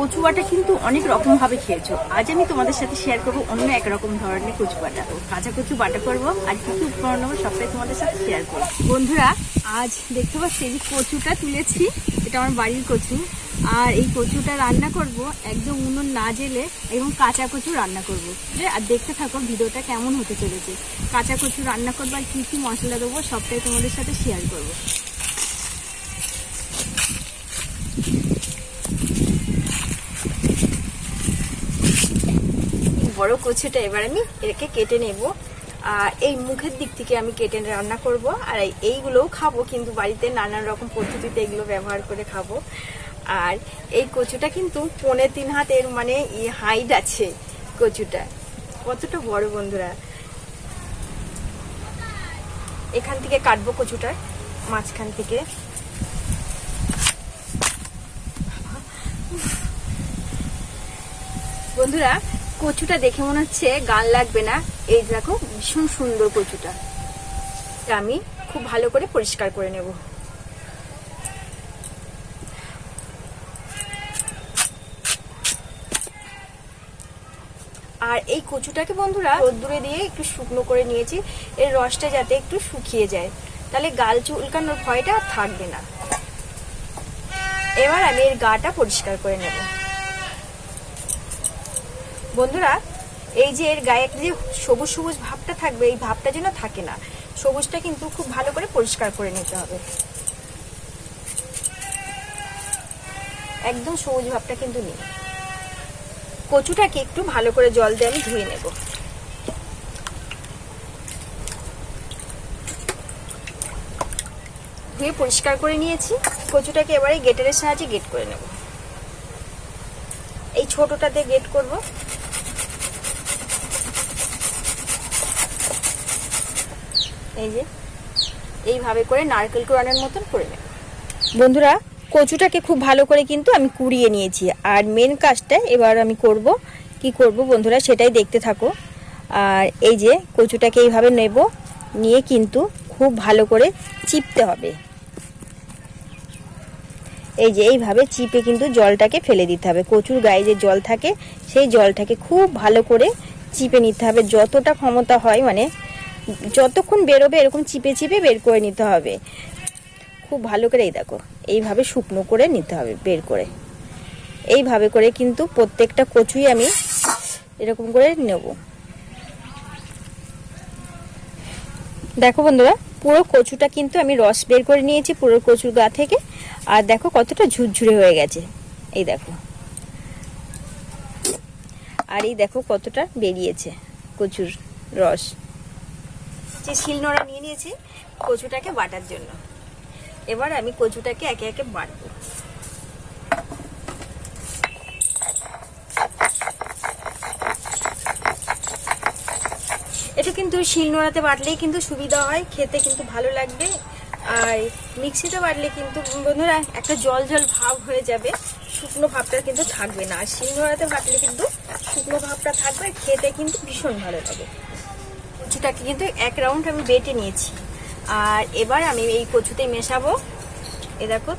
কচু বাটা কিন্তু অনেক রকম ভাবে খেয়েছো। আজ আমি তোমাদের সাথে শেয়ার করবো অন্য একরকম ধরনের কচু বাটা। কাঁচা কচু বাটা করবো আর কি কি উপকরণ নেবো সবটাই তোমাদের সাথে শেয়ার করবো। বন্ধুরা, আজ দেখতে পাচ্ছি এই কচুটা তুলেছি, এটা আমার বাড়ির কচু। আর এই কচুটা রান্না করব একদম উনুন না জেলে, এবং কাঁচা কচু রান্না করব। আর দেখতে থাকো ভিডিওটা কেমন হতে চলেছে। কাঁচা কচু রান্না করবো আর কি কি মশলা দেবো সবটাই তোমাদের সাথে শেয়ার করবো। বড় কচুটা এবার আমি এটাকে কেটে নেব। আর এই মুখের দিক থেকে আমি কেটে রান্না করব। আর এইগুলোও খাবো, কিন্তু বাড়িতে নানান রকম পদ্ধতিতে এগুলো ব্যবহার করে খাবো। আর এই কচুটা কিন্তু 3.5 হাতের মানে হাইট আছে। কচুটা কতটা বড় বন্ধুরা। এখান থেকে কাটবো কচুটার মাঝখান থেকে। বন্ধুরা, কচুটা দেখে মনে হচ্ছে গাল লাগবে না। এই দেখো ভীষণ সুন্দর কচুটা। আমি খুব ভালো করে পরিষ্কার করে নেব। আর এই কচুটাকে বন্ধুরা রোদ্দুরে দিয়ে একটু শুকনো করে নিয়েছি, এর রসটা যাতে একটু শুকিয়ে যায়, তাহলে গাল চুলকানোর ভয়টা আর থাকবে না। এবার আমি এর গাটা পরিষ্কার করে নেব। বন্ধুরা, এই যে এর গায়ে যে সবুজ সবুজ ভাবটা থাকবে, এই ভাবটা যেন থাকে না। সবুজটা কিন্তু খুব ভালো করে পরিষ্কার করে নিতে হবে। একদম সবুজ ভাবটা কিন্তু নেই। কচুটাকে একটু ভালো করে জল দিয়ে আমি ধুয়ে নেব। ধুয়ে পরিষ্কার করে নিয়েছি। কচুটাকে এবারে গেটারের সাহায্যে গেট করে নেব। এই ছোটটাতে গেট করব। এই যে এইভাবে করে নারকেল কোড়ানোর মতন করে নেব। বন্ধুরা, কচুটাকে খুব ভালো করে কিন্তু আমি কুড়িয়ে নিয়েছি। আর মেন কাজটা এবার আমি করব। কি করব বন্ধুরা, সেটাই দেখতে থাকো। আর এই যে কচুটাকে এইভাবে নেব, নিয়ে কিন্তু খুব ভালো করে চিপতে হবে। এই যে এইভাবে চিপে কিন্তু জলটাকে ফেলে দিতে হবে। কচুর গায়ে যে জল থাকে সেই জলটাকে খুব ভালো করে চিপে নিতে হবে। যতটা ক্ষমতা হয়, মানে যতক্ষণ বেরোবে এরকম চিপে চিপে বের করে নিতে হবে। খুব ভালো করে এই দেখো এইভাবে শুকনো করে নিতে হবে বের করে। এইভাবে করে কিন্তু প্রত্যেকটা কচুই আমি এরকম করে নেব। দেখো বন্ধুরা, পুরো কচুটা কিন্তু আমি রস বের করে নিয়েছি পুরো কচুর গা থেকে। আর দেখো কতটা ঝুরঝুরে হয়ে গেছে, এই দেখো। আর এই দেখো কতটা বেরিয়েছে কচুর রস। যে শিলনোড়া নিয়ে নিয়েছি কচুটাকে বাটার জন্য। এবার আমি কচুটাকে একে একে বাটবো। এটা কিন্তু শিলনোড়াতে বাটলেই কিন্তু সুবিধা হয়, খেতে কিন্তু ভালো লাগবে। আর মিক্সিতে বাটলে কিন্তু বন্ধুরা একটা জল জল ভাব হয়ে যাবে, শুকনো ভাবটা কিন্তু থাকবে না। আর শিলনোড়াতে বাটলে কিন্তু শুকনো ভাবটা থাকবে, খেতে কিন্তু ভীষণ ভালো লাগে। কচুটাকে কিন্তু এক রাউন্ড আমি বেটে নিয়েছি। আর এবার আমি এই কচুতেই মেশাবো। এই দেখো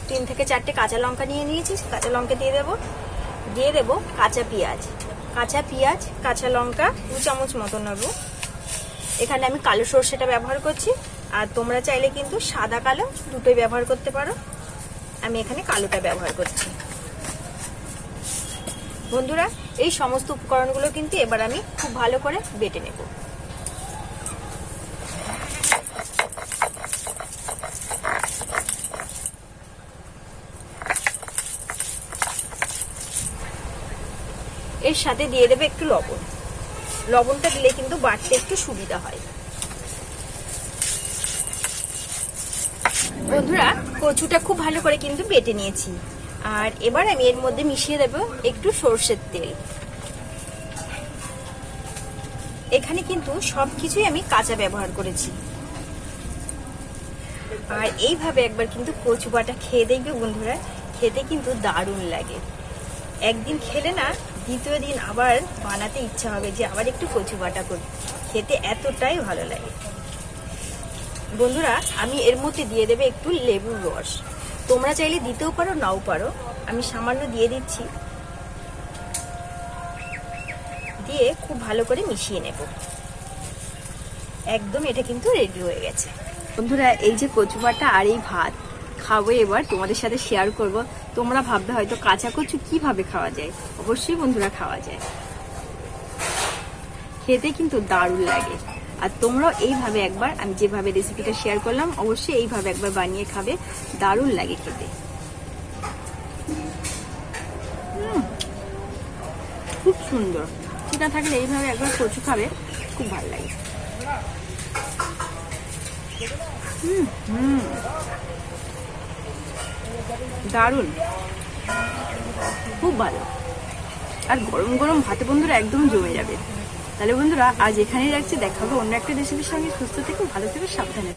3 থেকে 4টে কাঁচা লঙ্কা নিয়ে নিয়েছি, কাঁচা লঙ্কা দিয়ে দেবো কাঁচা পেঁয়াজ। কাঁচা লঙ্কা 2 চামচ মতো নেবো। এখানে আমি কালো সর্ষেটা ব্যবহার করছি, আর তোমরা চাইলে কিন্তু সাদা কালো দুটোই ব্যবহার করতে পারো। আমি এখানে কালোটা ব্যবহার করছি। বন্ধুরা, এই সমস্ত উপকরণগুলো কিন্তু এবার আমি খুব ভালো করে বেটে নেব। এর সাথে দিয়ে দেবে একটু লবণ। লবণটা দিলে কিন্তু বাটতে একটু সুবিধা হয়। বন্ধুরা, কচুটা খুব ভালো করে কিন্তু বেটে নিয়েছি। আর এবার আমি এর মধ্যে মিশিয়ে দেব একটু সরষের তেল। এখানে কিন্তু সবকিছুই আমি কাঁচা ব্যবহার করেছি। আর এইভাবে একবার কিন্তু কচু বাটা খেয়ে দেখবে বন্ধুরা, খেতে কিন্তু দারুণ লাগে। একদিন খেলে না দ্বিতীয় দিন আবার বানাতে ইচ্ছা হবে যে আবার একটু কচু বাটা করি। খেতে এতটাই ভালো লাগে। বন্ধুরা, আমি এর মধ্যে দিয়ে দেবে একটু লেবুর রস। তোমরা চাইলে দিতেও পারো, নাও পারো। আমি সামান্য দিয়ে দিচ্ছি। দিয়ে খুব ভালো করে মিশিয়ে নেব। একদম এটা কিন্তু রেডি হয়ে গেছে। বন্ধুরা এই যে কচু বাটা আর এই ভাত খাবো, এবার তোমাদের সাথে শেয়ার করব। তোমরা ভাববে হয়তো কাঁচা কচু কিভাবে খাওয়া যায়, অবশ্যই বন্ধুরা খাওয়া যায়, খেতে কিন্তু দারুণ লাগে। আর তোমরাও এইভাবে একবার, আমি যেভাবে রেসিপিটা শেয়ার করলাম, অবশ্যই এইভাবে একবার বানিয়ে খাবে, দারুণ লাগে খেতে। খুব সুন্দর। ঠিক থাকলে এইভাবে একবার কচু খাবে, খুব ভালো লাগে। দারুণ, খুব ভালো। আর গরম গরম ভাতে বন্ধুরা একদম জমে যাবে। তাহলে বন্ধুরা আজ এখানেই রাখছি, দেখা হবে অন্য একটা রেসিপির সঙ্গে। সুস্থ থেকো, ভালো থেকো, সাবধানে।